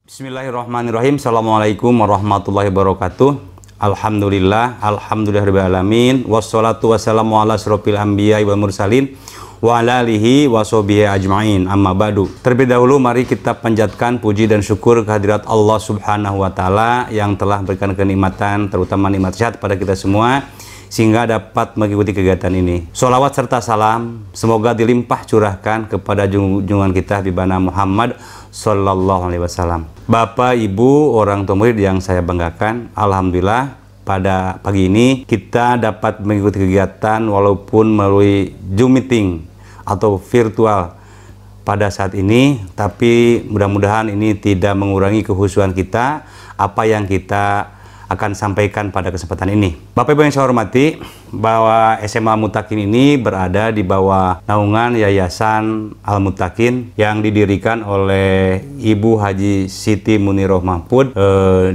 Bismillahirrahmanirrahim. Assalamualaikum warahmatullahi wabarakatuh. Alhamdulillahirrahmanirrahim. Wassalatu wassalamu ala asrofil anbiya wal mursalin wa ala alihi wa sahbihi ajma'in. Amma ba'du. Terlebih dahulu mari kita panjatkan puji dan syukur kehadirat Allah Subhanahu wa taala yang telah berikan kenikmatan, terutama nikmat sehat pada kita semua sehingga dapat mengikuti kegiatan ini. Sholawat serta salam semoga dilimpah curahkan kepada junjungan kita Habibana Muhammad Sallallahu Alaihi Wasallam. Bapak, Ibu, orang tua murid yang saya banggakan, alhamdulillah pada pagi ini kita dapat mengikuti kegiatan walaupun melalui Zoom meeting atau virtual pada saat ini, tapi mudah-mudahan ini tidak mengurangi kehusuan kita apa yang kita akan sampaikan pada kesempatan ini. Bapak Ibu yang saya hormati, bahwa SMA Mutakin ini berada di bawah naungan Yayasan Al-Mutakin yang didirikan oleh Ibu Haji Siti Muniroh Mahfud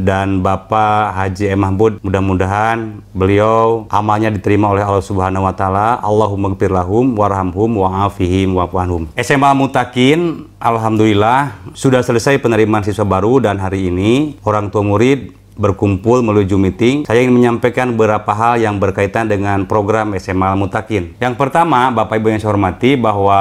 dan Bapak Haji M. Mahfud. Mudah-mudahan beliau amalnya diterima oleh Allah Subhanahu wa taala. Allahumma gfir lahum warhamhum wa'afihim wa'fuanhum. SMA Mutakin alhamdulillah sudah selesai penerimaan siswa baru dan hari ini orang tua murid berkumpul melalui Zoom meeting. Saya ingin menyampaikan beberapa hal yang berkaitan dengan program SMA Mutakin. Yang pertama, Bapak Ibu yang saya hormati, bahwa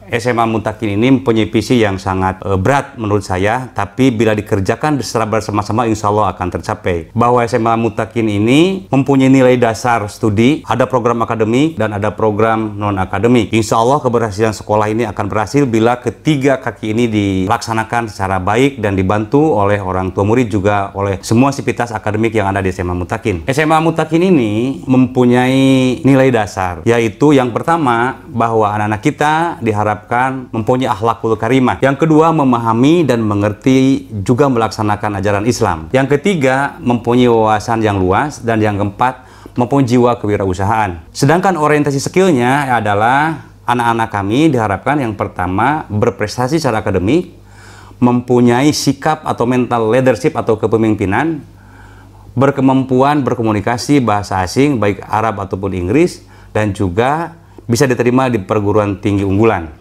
SMA Mutakin ini mempunyai visi yang sangat berat menurut saya, tapi bila dikerjakan secara bersama-sama insya Allah akan tercapai. Bahwa SMA Mutakin ini mempunyai nilai dasar studi, ada program akademik dan ada program non-akademik. Insya Allah keberhasilan sekolah ini akan berhasil bila ketiga kaki ini dilaksanakan secara baik dan dibantu oleh orang tua murid juga oleh semua sivitas akademik yang ada di SMA Mutakin. SMA Mutakin ini mempunyai nilai dasar, yaitu yang pertama bahwa anak-anak kita diharapkan mempunyai akhlakul karimah. Yang kedua, memahami dan mengerti juga melaksanakan ajaran Islam. Yang ketiga, mempunyai wawasan yang luas. Dan yang keempat, mempunyai jiwa kewirausahaan. Sedangkan orientasi skillnya adalah anak-anak kami diharapkan yang pertama berprestasi secara akademik, mempunyai sikap atau mental leadership atau kepemimpinan, berkemampuan berkomunikasi bahasa asing baik Arab ataupun Inggris, dan juga bisa diterima di perguruan tinggi unggulan.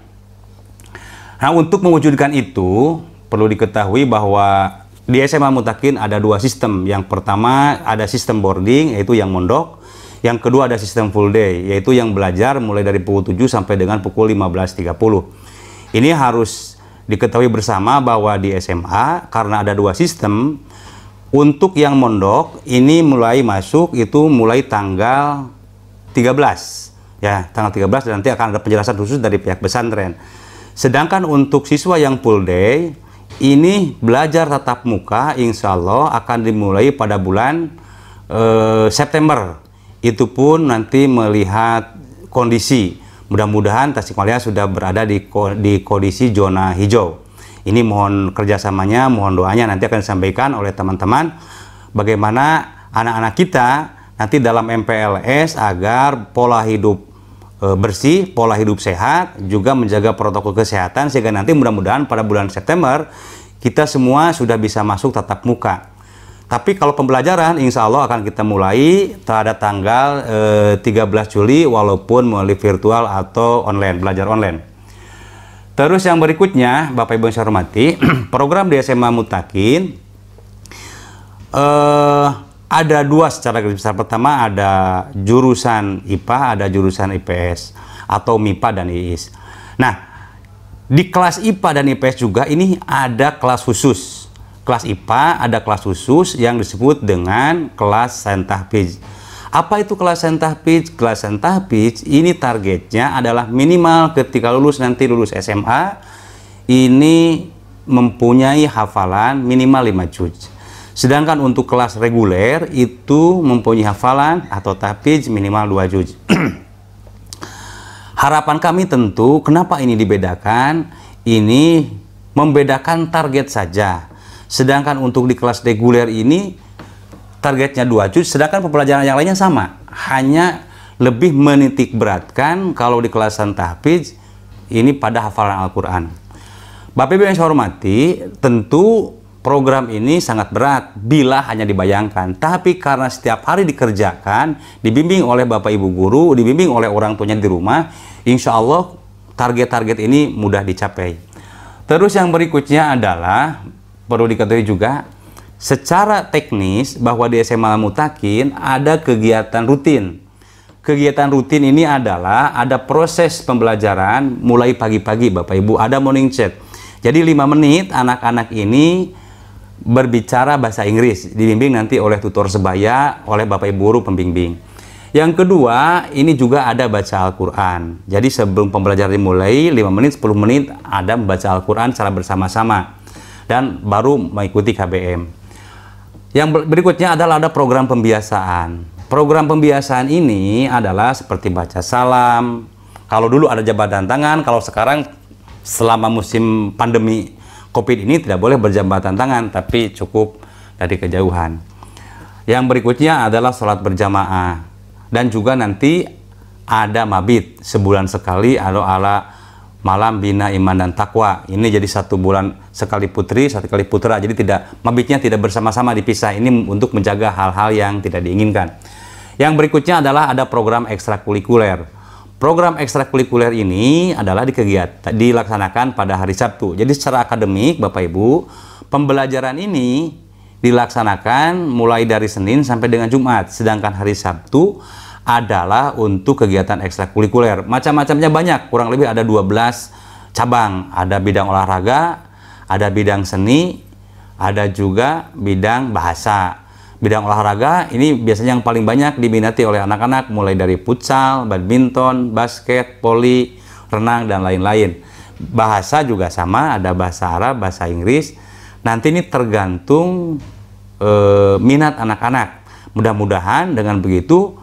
Nah, untuk mewujudkan itu perlu diketahui bahwa di SMA Mutakin ada dua sistem. Yang pertama ada sistem boarding, yaitu yang mondok. Yang kedua ada sistem full day, yaitu yang belajar mulai dari pukul 7 sampai dengan pukul 15.30. Ini harus diketahui bersama bahwa di SMA karena ada dua sistem. Untuk yang mondok ini mulai masuk itu mulai tanggal 13. Ya, tanggal 13 dan nanti akan ada penjelasan khusus dari pihak pesantren. Sedangkan untuk siswa yang full day ini belajar tatap muka insya Allah akan dimulai pada bulan September. Itu pun nanti melihat kondisi. Mudah-mudahan Tasikmalaya sudah berada di kondisi zona hijau. Ini mohon kerjasamanya, mohon doanya nanti akan disampaikan oleh teman-teman bagaimana anak-anak kita nanti dalam MPLS agar pola hidup bersih, pola hidup sehat, juga menjaga protokol kesehatan sehingga nanti mudah-mudahan pada bulan September kita semua sudah bisa masuk tatap muka. Tapi kalau pembelajaran insya Allah akan kita mulai pada tanggal 13 Juli walaupun melalui virtual atau online, belajar online. Terus yang berikutnya, Bapak Ibu yang saya hormati, program di SMA Mutakin ada dua secara garis besar. Pertama ada jurusan IPA, ada jurusan IPS atau MIPA dan IIS. Nah, di kelas IPA dan IPS juga ini ada kelas khusus. Kelas IPA ada kelas khusus yang disebut dengan kelas saintahfiz. Apa itu kelas saintahfiz? Kelas saintahfiz ini targetnya adalah minimal ketika lulus SMA ini mempunyai hafalan minimal 5 juz. Sedangkan untuk kelas reguler itu mempunyai hafalan atau tahfiz minimal 2 juz. Harapan kami tentu kenapa ini dibedakan? Ini membedakan target saja. Sedangkan untuk di kelas reguler ini targetnya 2 juz, sedangkan pembelajaran yang lainnya sama. Hanya lebih menitik beratkan kalau di kelas tahfiz ini pada hafalan Al-Quran. Bapak Ibu yang saya hormati, tentu program ini sangat berat bila hanya dibayangkan. Tapi karena setiap hari dikerjakan, dibimbing oleh Bapak Ibu guru, dibimbing oleh orang tuanya di rumah, insya Allah target-target ini mudah dicapai. Terus yang berikutnya adalah perlu diketahui juga secara teknis bahwa di SMA Al-Mutakin ada kegiatan rutin. Kegiatan rutin ini adalah ada proses pembelajaran mulai pagi-pagi Bapak Ibu, ada morning chat. Jadi 5 menit anak-anak ini berbicara bahasa Inggris, dibimbing nanti oleh tutor sebaya, oleh Bapak Ibu guru pembimbing. Yang kedua, ini juga ada baca Al-Quran. Jadi sebelum pembelajaran dimulai, 5 menit, 10 menit ada membaca Al-Quran secara bersama-sama. Dan baru mengikuti KBM. Yang berikutnya adalah ada program pembiasaan. Program pembiasaan ini adalah seperti baca salam. Kalau dulu ada jabatan tangan, kalau sekarang selama musim pandemi COVID ini tidak boleh berjabatan tangan, tapi cukup dari kejauhan. Yang berikutnya adalah sholat berjamaah. Dan juga nanti ada mabit sebulan sekali atau ala malam bina iman dan takwa. Ini jadi 1 bulan sekali putri, 1 kali putra. Jadi mabitnya tidak bersama-sama, dipisah. Ini untuk menjaga hal-hal yang tidak diinginkan. Yang berikutnya adalah ada program ekstrakurikuler. Program ekstrakurikuler ini adalah dilaksanakan pada hari Sabtu. Jadi secara akademik Bapak Ibu, pembelajaran ini dilaksanakan mulai dari Senin sampai dengan Jumat. Sedangkan hari Sabtu adalah untuk kegiatan ekstrakurikuler. Macam-macamnya banyak, kurang lebih ada 12 cabang. Ada bidang olahraga, ada bidang seni, ada juga bidang bahasa. Bidang olahraga ini biasanya yang paling banyak diminati oleh anak-anak, mulai dari futsal, badminton, basket, voli, renang, dan lain-lain. Bahasa juga sama, ada bahasa Arab, bahasa Inggris. Nanti ini tergantung minat anak-anak. Mudah-mudahan dengan begitu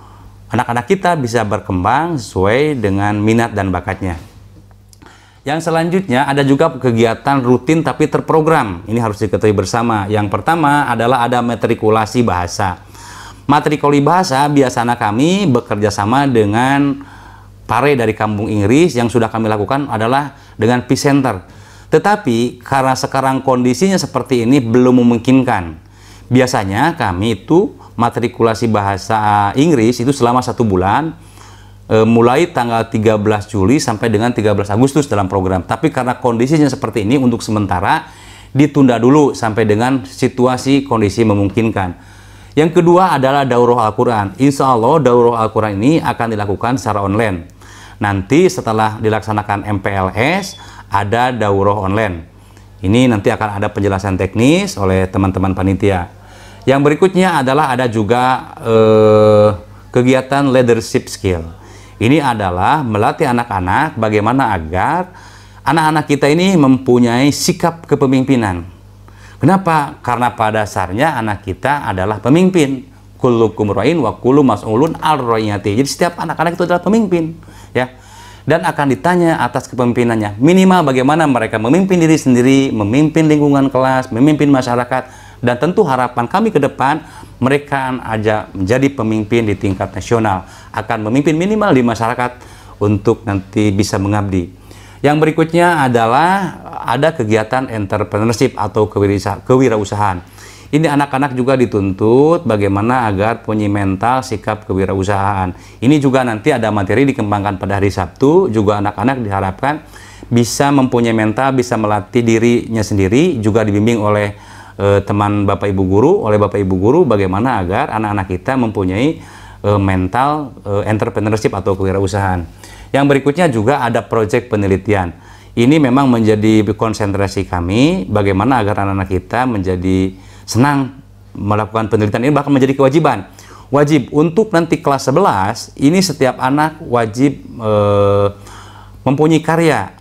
anak-anak kita bisa berkembang sesuai dengan minat dan bakatnya. Yang selanjutnya ada juga kegiatan rutin tapi terprogram. Ini harus diketahui bersama. Yang pertama adalah ada matrikulasi bahasa. Matrikulasi bahasa biasanya kami bekerja sama dengan Pare dari Kampung Inggris. Yang sudah kami lakukan adalah dengan Peace Center. Tetapi karena sekarang kondisinya seperti ini belum memungkinkan. Biasanya kami itu matrikulasi bahasa Inggris itu selama 1 bulan, mulai tanggal 13 Juli sampai dengan 13 Agustus dalam program. Tapi karena kondisinya seperti ini, untuk sementara ditunda dulu sampai dengan situasi kondisi memungkinkan. Yang kedua adalah daurah Al-Quran. Insya Allah daurah Al-Quran ini akan dilakukan secara online. Nanti setelah dilaksanakan MPLS ada daurah online. Ini nanti akan ada penjelasan teknis oleh teman-teman panitia. Yang berikutnya adalah ada juga kegiatan leadership skill. Ini adalah melatih anak-anak bagaimana agar anak-anak kita ini mempunyai sikap kepemimpinan. Kenapa? Karena pada dasarnya anak kita adalah pemimpin. Kullukum ra'in wa kullu mas'ulun ar-ra'iyati. Jadi setiap anak-anak itu adalah pemimpin, ya. Dan akan ditanya atas kepemimpinannya. Minimal bagaimana mereka memimpin diri sendiri, memimpin lingkungan kelas, memimpin masyarakat. Dan tentu harapan kami ke depan mereka akan menjadi pemimpin di tingkat nasional, akan memimpin minimal di masyarakat untuk nanti bisa mengabdi. Yang berikutnya adalah ada kegiatan entrepreneurship atau kewirausahaan. Ini anak-anak juga dituntut bagaimana agar punya mental sikap kewirausahaan. Ini juga nanti ada materi dikembangkan pada hari Sabtu. Juga anak-anak diharapkan bisa mempunyai mental, bisa melatih dirinya sendiri, juga dibimbing oleh teman Bapak Ibu Guru, oleh Bapak Ibu Guru bagaimana agar anak-anak kita mempunyai mental entrepreneurship atau kewirausahaan. Yang berikutnya juga ada proyek penelitian. Ini memang menjadi konsentrasi kami bagaimana agar anak-anak kita menjadi senang melakukan penelitian ini, bahkan menjadi kewajiban. Wajib untuk nanti kelas 11 ini setiap anak wajib mempunyai karya.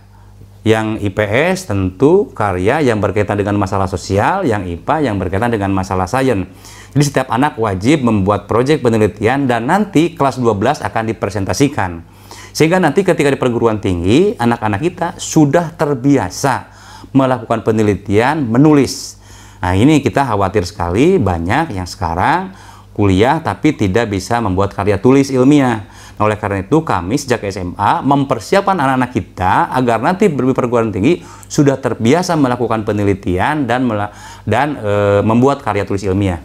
Yang IPS tentu karya yang berkaitan dengan masalah sosial, yang IPA yang berkaitan dengan masalah sains. Jadi setiap anak wajib membuat proyek penelitian dan nanti kelas 12 akan dipresentasikan. Sehingga nanti ketika di perguruan tinggi, anak-anak kita sudah terbiasa melakukan penelitian, menulis. Nah, ini kita khawatir sekali banyak yang sekarang kuliah tapi tidak bisa membuat karya tulis ilmiah. Nah, oleh karena itu kami sejak SMA mempersiapkan anak-anak kita agar nanti di perguruan tinggi sudah terbiasa melakukan penelitian dan membuat karya tulis ilmiah.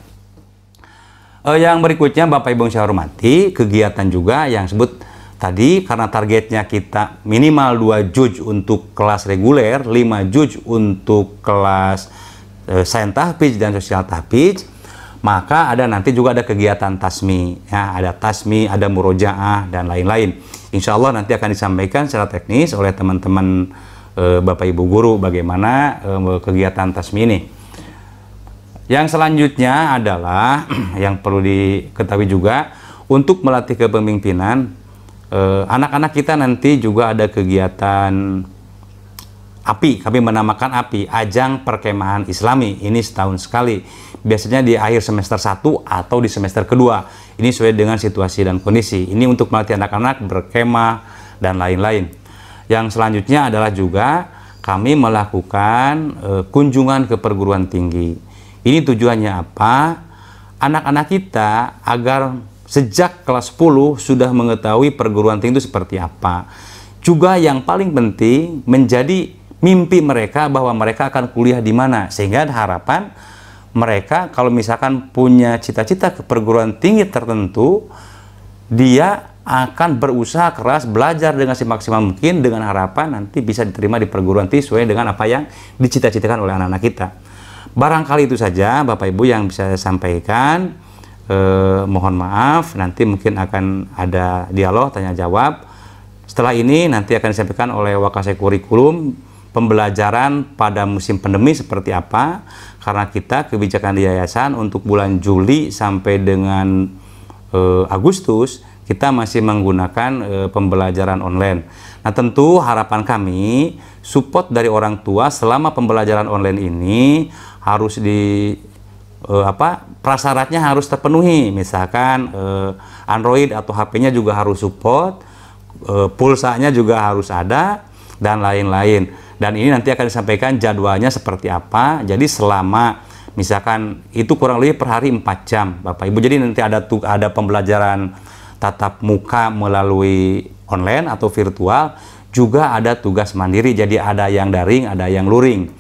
Yang berikutnya Bapak Ibu yang saya hormati, kegiatan juga yang sebut tadi karena targetnya kita minimal 2 juz untuk kelas reguler, 5 juz untuk kelas sains tahfidz dan sosial tahfidz, maka ada nanti juga ada kegiatan tasmi, ya, ada tasmi, ada murojaah dan lain-lain. Insya Allah nanti akan disampaikan secara teknis oleh teman-teman Bapak Ibu guru bagaimana kegiatan tasmi ini. Yang selanjutnya adalah yang perlu diketahui juga untuk melatih kepemimpinan anak-anak kita nanti juga ada kegiatan API, kami menamakan API, Ajang Perkemahan Islami. Ini setahun sekali, biasanya di akhir semester 1 atau di semester kedua. Ini sesuai dengan situasi dan kondisi. Ini untuk melatih anak-anak berkemah dan lain-lain. Yang selanjutnya adalah juga kami melakukan kunjungan ke perguruan tinggi. Ini tujuannya apa? Anak-anak kita agar sejak kelas 10 sudah mengetahui perguruan tinggi itu seperti apa. Juga yang paling penting menjadi mimpi mereka bahwa mereka akan kuliah di mana. Sehingga ada harapan mereka kalau misalkan punya cita-cita ke perguruan tinggi tertentu, dia akan berusaha keras, belajar dengan semaksimal mungkin dengan harapan nanti bisa diterima di perguruan tinggi sesuai dengan apa yang dicita-citakan oleh anak-anak kita. Barangkali itu saja Bapak Ibu yang bisa saya sampaikan. Mohon maaf, nanti mungkin akan ada dialog tanya jawab. Setelah ini nanti akan disampaikan oleh Wakasek Kurikulum pembelajaran pada musim pandemi seperti apa, karena kita kebijakan di yayasan untuk bulan Juli sampai dengan Agustus kita masih menggunakan pembelajaran online. Nah, tentu harapan kami support dari orang tua selama pembelajaran online ini harus prasyaratnya harus terpenuhi. Misalkan Android atau HP-nya juga harus support, pulsanya juga harus ada dan lain-lain. Dan ini nanti akan disampaikan jadwalnya seperti apa. Jadi selama misalkan itu kurang lebih per hari 4 jam Bapak Ibu. Jadi nanti ada pembelajaran tatap muka melalui online atau virtual, juga ada tugas mandiri. Jadi ada yang daring, ada yang luring.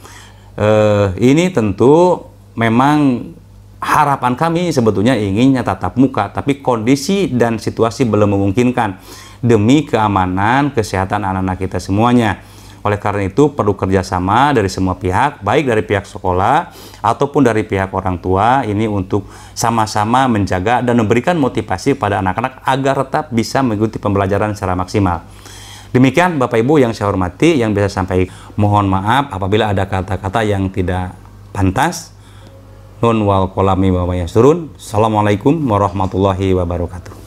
Ini tentu memang harapan kami sebetulnya inginnya tatap muka, tapi kondisi dan situasi belum memungkinkan demi keamanan kesehatan anak-anak kita semuanya. Oleh karena itu perlu kerjasama dari semua pihak, baik dari pihak sekolah ataupun dari pihak orang tua, ini untuk sama-sama menjaga dan memberikan motivasi pada anak-anak agar tetap bisa mengikuti pembelajaran secara maksimal. Demikian Bapak Ibu yang saya hormati, yang bisa sampai mohon maaf apabila ada kata-kata yang tidak pantas. Nun wal kolami wa yasurun. Assalamualaikum warahmatullahi wabarakatuh.